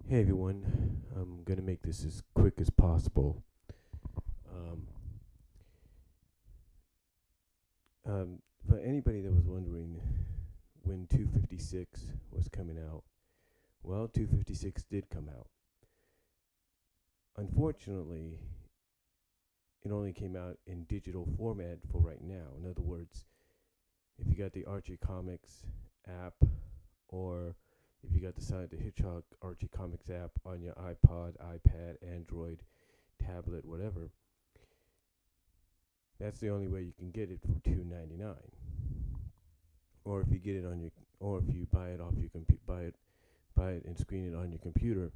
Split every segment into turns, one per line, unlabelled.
Hey everyone, I'm gonna make this as quick as possible. Um, for anybody that was wondering when 256 was coming out, well, 256 did come out. Unfortunately, it only came out in digital format for right now. In other words, if you got the Archie Comics app, or if you got the Sonic the Hedgehog Archie Comics app on your iPod, iPad, Android, tablet, whatever, that's the only way you can get it for $2.99. Or if you get it on your, or if you buy it off your buy it and screen it on your computer,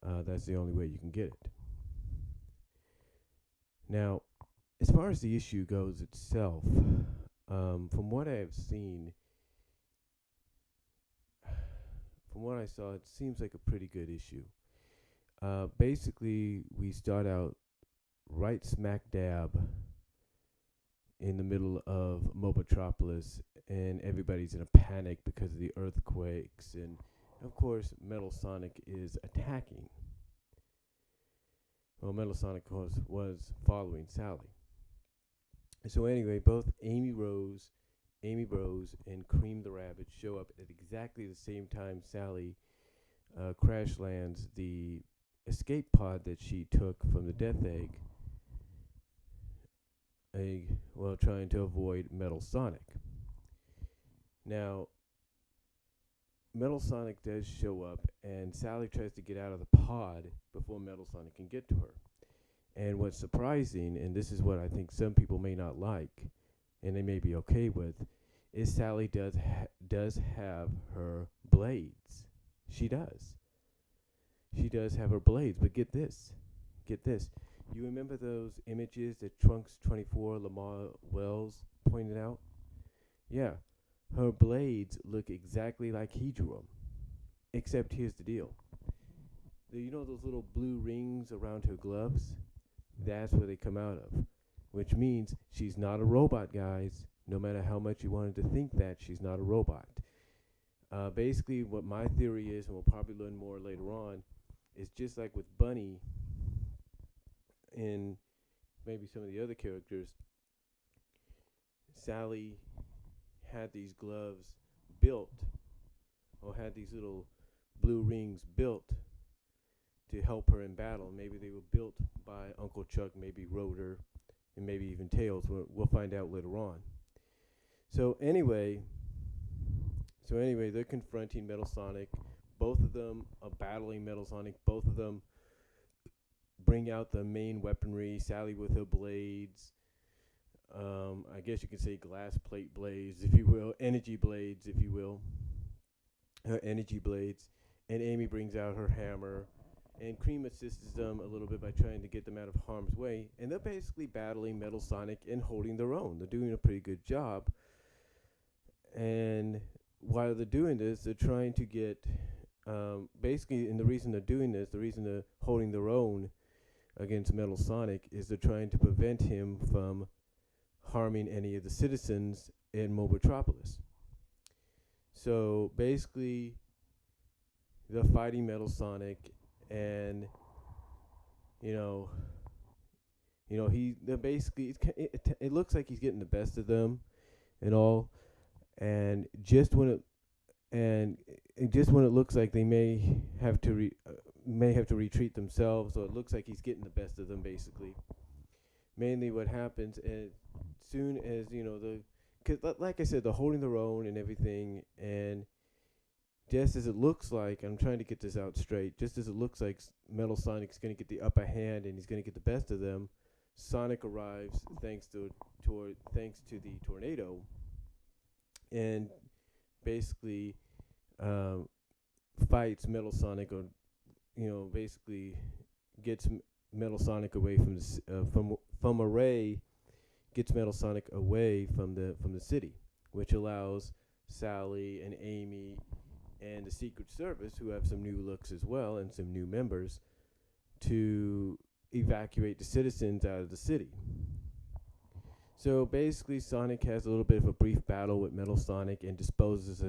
that's the only way you can get it. Now, as far as the issue goes itself, from what I have seen, from what I saw, it seems like a pretty good issue. Basically, we start out right smack dab in the middle of Mobotropolis, and everybody's in a panic because of the earthquakes, and of course, Metal Sonic is attacking. Well, Metal Sonic was following Sally. So anyway, both Amy Rose, and Cream the Rabbit show up at exactly the same time Sally crash lands the escape pod that she took from the Death Egg, while trying to avoid Metal Sonic. Now, Metal Sonic does show up, and Sally tries to get out of the pod before Metal Sonic can get to her. And what's surprising, and this is what I think some people may not like, and they may be okay with, is Sally does have her blades. She does. She does have her blades, but get this. You remember those images that Trunks 24 Lamar Wells pointed out? Yeah, her blades look exactly like he drew them. Except here's the deal. You know those little blue rings around her gloves? That's where they come out of. Which means she's not a robot, guys. No matter how much you wanted to think that, she's not a robot. Basically, what my theory is, and we'll probably learn more later on, is just like with Bunny and maybe some of the other characters, Sally had these gloves built, or had these little blue rings built to help her in battle. Maybe they were built by Uncle Chuck, maybe Rotor, and maybe even Tails. We'll find out later on. So anyway, they're confronting Metal Sonic. Both of them are battling Metal Sonic. Both of them bring out the main weaponry. Sally with her blades. I guess you could say glass plate blades, if you will. Energy blades, if you will. Her energy blades. And Amy brings out her hammer. And Cream assists them a little bit by trying to get them out of harm's way. And they're basically battling Metal Sonic and holding their own. They're doing a pretty good job. And while they're doing this, they're trying to get, basically, and the reason they're doing this, the reason they're holding their own against Metal Sonic, is they're trying to prevent him from harming any of the citizens in Mobotropolis. So basically, they're fighting Metal Sonic, and they're basically, it looks like he's getting the best of them, and all. And just when it looks like they may have to retreat themselves, or it looks like he's getting the best of them, basically. Mainly, what happens as soon as because like I said, they're holding their own and everything, and just as it looks like, I'm trying to get this out straight. Just as it looks like Metal Sonic's going to get the upper hand and he's going to get the best of them, Sonic arrives thanks to the tornado. And basically fights Metal Sonic, or basically gets Metal Sonic away from Array, gets Metal Sonic away from the city, which allows Sally and Amy and the Secret Service, who have some new looks as well and some new members, to evacuate the citizens out of the city. So basically, Sonic has a little bit of a brief battle with Metal Sonic and disposes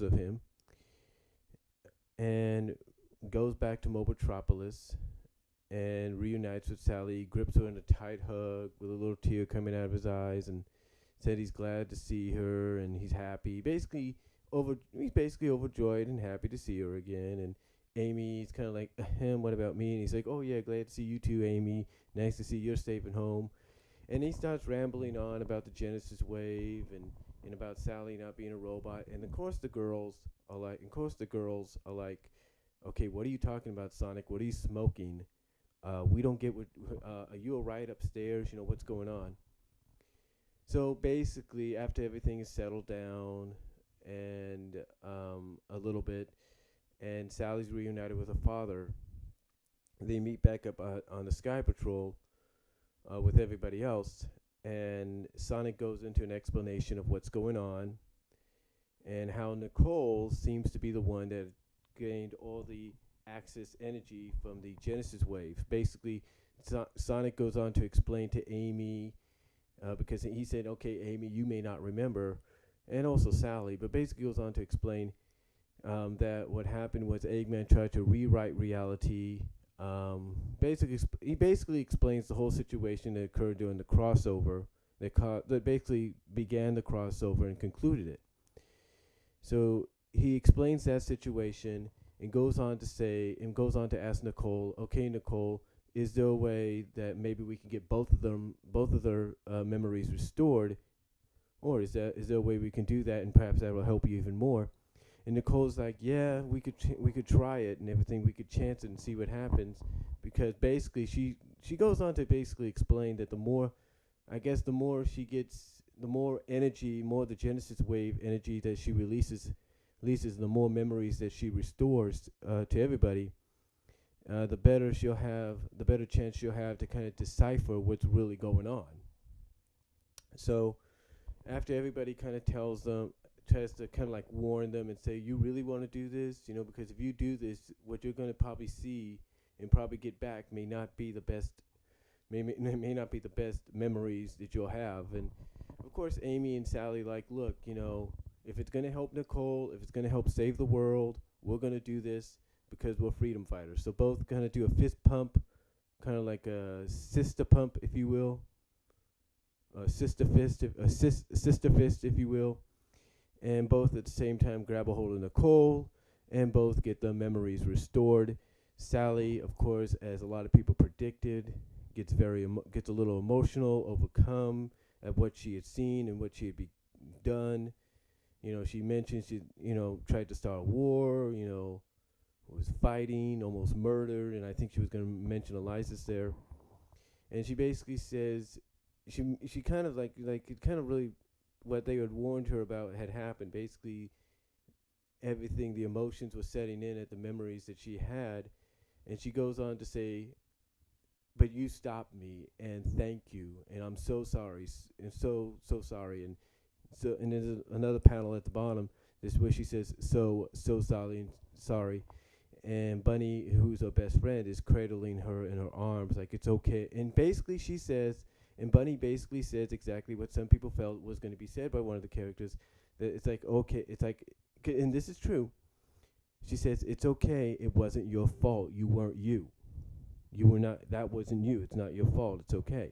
of him. And goes back to Mobotropolis and reunites with Sally, grips her in a tight hug with a little tear coming out of his eyes, and said he's glad to see her and he's happy. He's basically overjoyed and happy to see her again. And Amy's kind of like, what about me? And he's like, oh yeah, glad to see you too, Amy. Nice to see you're safe at home. And he starts rambling on about the Genesis wave and about Sally not being a robot. And of course the girls are like, okay, what are you talking about, Sonic? What are you smoking? We don't get what. Are you alright upstairs? You know what's going on. So basically, after everything is settled down and a little bit, and Sally's reunited with her father, they meet back up on the Sky Patrol with everybody else, and Sonic goes into an explanation of what's going on and how Nicole seems to be the one that gained all the access energy from the Genesis wave. Basically, Sonic goes on to explain to Amy, because he said, okay, Amy, you may not remember, and also Sally, but basically goes on to explain that what happened was Eggman tried to rewrite reality. He basically explains the whole situation that occurred during the crossover that basically began the crossover and concluded it. So he explains that situation and goes on to ask Nicole, okay, Nicole, is there a way that maybe we can get both of their memories restored, or is there a way we can do that, and perhaps that will help you even more? And Nicole's like, yeah, we could try it and everything. We could chance it and see what happens, because basically she goes on to basically explain that the more she gets, the more energy, more the Genesis wave energy that she releases, the more memories that she restores to everybody. The better chance she'll have to kind of decipher what's really going on. So after everybody kind of tries to kind of like warn them and say, you really want to do this? Because if you do this, what you're going to probably see and probably get back may not be the best memories that you'll have. And of course, Amy and Sally like, look, if it's going to help Nicole, if it's going to help save the world, we're going to do this, because we're freedom fighters. So both kind of do a fist pump, kind of like a sister pump, if you will, a sister fist, if you will, and both at the same time grab a hold of Nicole, and both get the memories restored. Sally, of course, as a lot of people predicted, gets a little emotional, overcome at what she had seen and what she had done. She mentioned she tried to start a war. Was fighting, almost murdered, and I think she was going to mention Eliza's there. And she basically says she kind of like it kind of really what they had warned her about had happened. Basically, everything, the emotions were setting in at the memories that she had, and she goes on to say, "But you stopped me, and thank you, and I'm so sorry, and so sorry." And there's another panel at the bottom. This where she says, "So sorry." And Bunny, who's her best friend, is cradling her in her arms like it's okay. And basically Bunny basically says exactly what some people felt was going to be said by one of the characters, that it's like, okay, it's like, and this is true. She says, it's okay, it wasn't your fault. You weren't you. You were not, that wasn't you. It's not your fault. It's okay.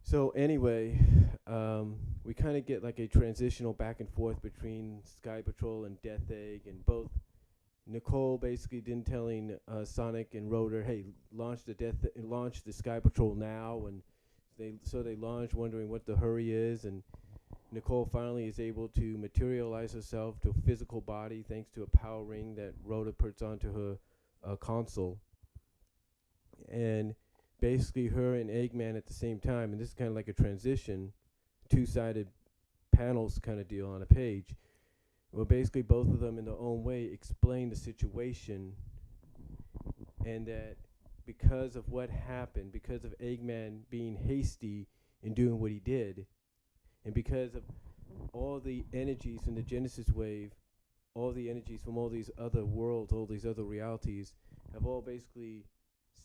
So anyway, we kind of get like a transitional back and forth between Sky Patrol and Death Egg, and both Nicole basically telling Sonic and Rotor, hey, launch the Sky Patrol now, and they launch, wondering what the hurry is, and Nicole finally is able to materialize herself to a physical body thanks to a power ring that Rhoda puts onto her console. And basically her and Eggman at the same time, and this is kind of like a transition, two-sided panels kind of deal on a page, where basically both of them in their own way explain the situation, and that because of what happened, because of Eggman being hasty in doing what he did, and because of all the energies from the Genesis wave, all the energies from all these other worlds, all these other realities, have all basically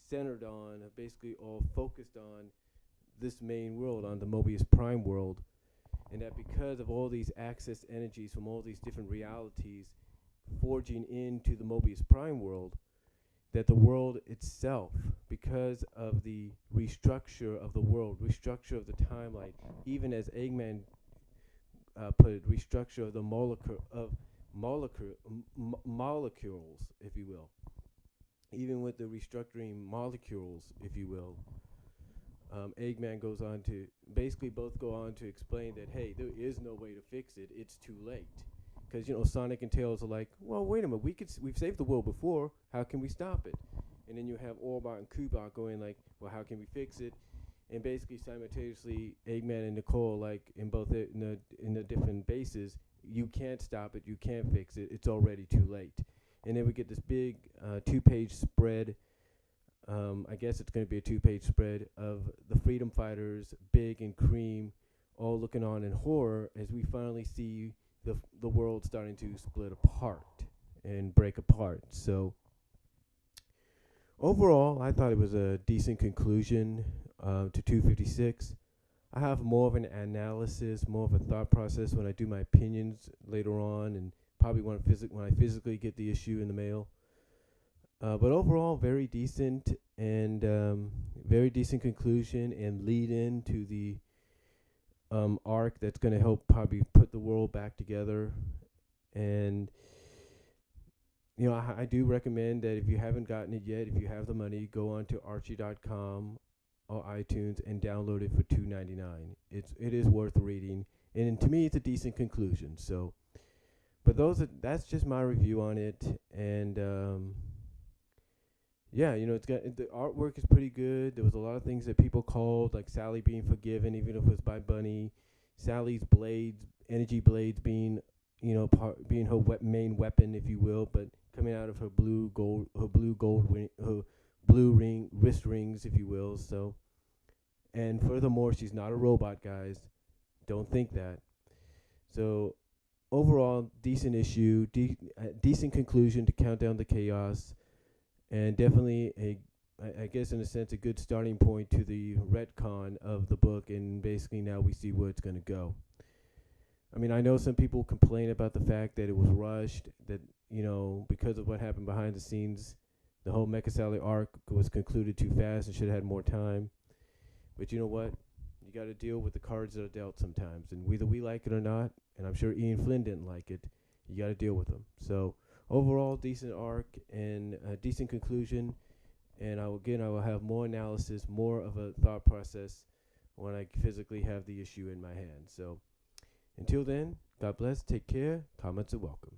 centered on, have basically all focused on this main world, on the Mobius Prime world, and that because of all these access energies from all these different realities forging into the Mobius Prime world, that the world itself, because of the restructure of the world, restructure of the timeline, even as Eggman put it, restructure of the molecules, if you will. Even with the restructuring molecules, if you will, Eggman goes on to basically both go on to explain that, hey, there is no way to fix it. It's too late. Because, Sonic and Tails are like, well, wait a minute. We've saved the world before. How can we stop it? And then you have Orbot and Kubot going like, well, how can we fix it? And basically simultaneously, Eggman and Nicole, like in the different bases, you can't stop it. You can't fix it. It's already too late. And then we get this big 2-page spread. I guess it's going to be a 2-page spread of the Freedom Fighters, Big and Cream, all looking on in horror as we finally see the world starting to split apart and break apart. So overall, I thought it was a decent conclusion to 256. I have more of an analysis, more of a thought process when I do my opinions later on, and probably when I physically get the issue in the mail. But overall, very decent and very decent conclusion and lead in to the arc that's going to help probably put the world back together. And I do recommend that if you haven't gotten it yet, if you have the money, go on to Archie.com or iTunes and download it for $2.99. It is worth reading, and to me, it's a decent conclusion. So, but that's just my review on it, and yeah, it's got the artwork is pretty good. There was a lot of things that people called, like Sally being forgiven, even if it was by Bunny. Sally's energy blades being, being her main weapon, if you will, but coming out of her blue wrist rings, if you will. So, and furthermore, she's not a robot, guys. Don't think that. So, overall, decent issue, decent conclusion to Countdown to Chaos. And definitely I guess in a sense, a good starting point to the retcon of the book, and basically now we see where it's going to go. I mean, I know some people complain about the fact that it was rushed, that, because of what happened behind the scenes, the whole Mecha Sally arc was concluded too fast and should have had more time. But you know what? You got to deal with the cards that are dealt sometimes, and whether we like it or not, and I'm sure Ian Flynn didn't like it, you got to deal with them. So, overall, decent arc and a decent conclusion. And I will have more analysis, more of a thought process when I physically have the issue in my hand. So until then, God bless, take care, comments are welcome.